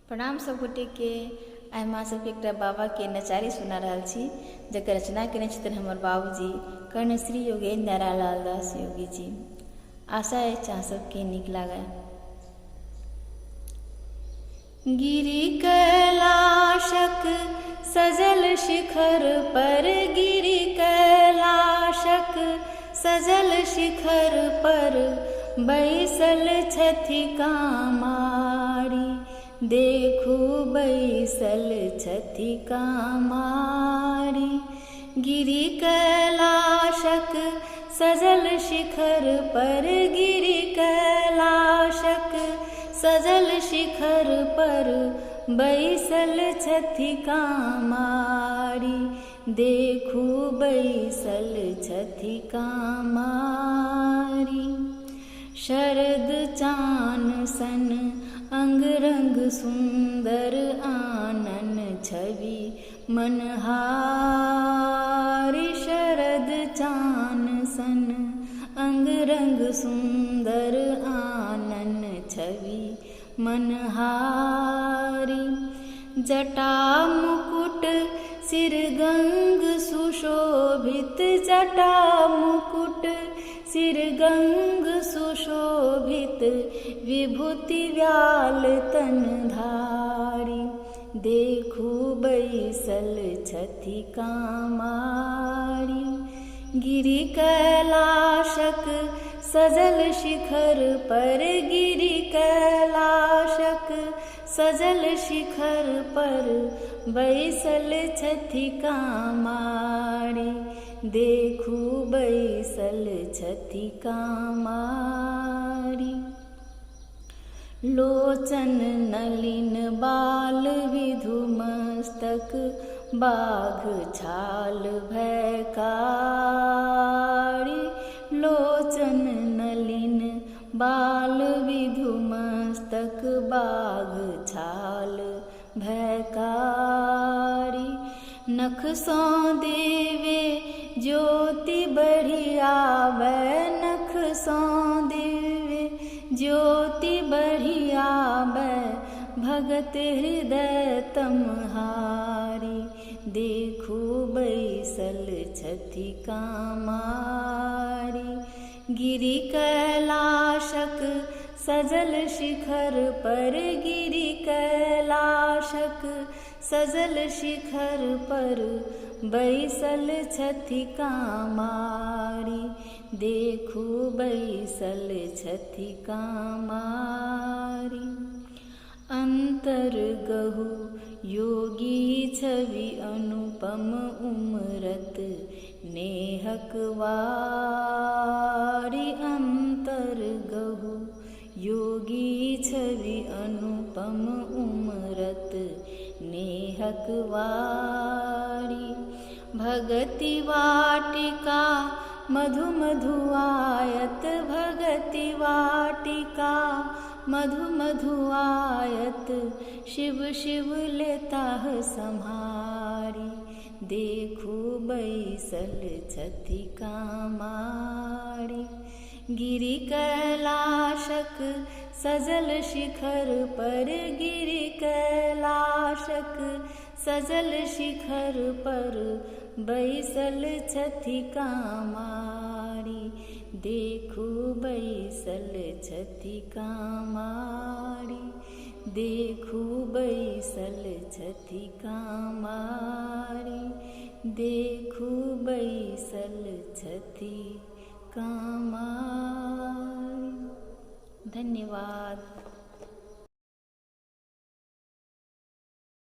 प्रणाम सब गोटे के। आइ हमरा सबके एकटा बाबा के नचारी सुना रहल छी, जकर रचना केने छथिन हमर बाबूजी कर्णश्री योगेन्द्र नारायण दास योगी जी। आशा अछि अहाँ सबके नीक लागय। गिरि कैलाशक सजल शिखर पर, गिरि कैलाशक सजल शिखर पर, बैसल छथि कामारी। देखू बैसल छथि कामारी। गिरि कैलाशक सजल शिखर पर, गिरि कैलाशक सजल शिखर पर, बैसल छथि कामारी। देखू बैसल छथि कामारी। शरद चान सन अंगरंग सुंदर, आनन छवि मनहारी। शरद चान सन अंगरंग सुंदर, आनन छवि मनहारी। जटा मुकुट सिर गंग सुशोभित, जटा मुकुट सिर गंग सुशोभित, विभूति व्याल तन धारी। देखू बैसल छथि कामारी। गिरि कैलाशक सजल शिखर पर, गिरि कैलाशक सजल शिखर पर, बैसल छथि कामारी। देखू बैसल छथि कामारी। लोचन नलिन बाल विधु मस्तक, बाघ छाल भयकारी। लोचन नलिन बाल विधु मस्तक, बाघ छाल भयकारी। नख सौ देवे ज्योति बढ़ियावै, नख सौ देवे ज्योति बढ़ियावै, भगत हृदय तमहारी। देखू बैसल छथि कामारी। गिरि कैलाशक सजल शिखर पर, गिरि कैलाशक सजल शिखर पर, बैसल छथि कामारी। देखू बैसल छथि कामारी। अंतर गहु योगी छवि अनुपम, उमरत नेहक वारी। अंतर गहु योगी छवि अनुपम, उमरत नेहक वारी। भगति वाटिका मधु मधुआयत, भगति वाटिका मधु मधुआयत, शिव शिव लेताह सम्हारी। देखू बैसल छथि कामारी। गिरि कैलाशक सजल शिखर पर, गिरि कैलाशक सजल शिखर पर, बैसल छथि कामारी। देखू बैसल छथि कामारी। देखू बैसल छथि कामारी। देखू बैसल छथि कामारी। धन्यवाद।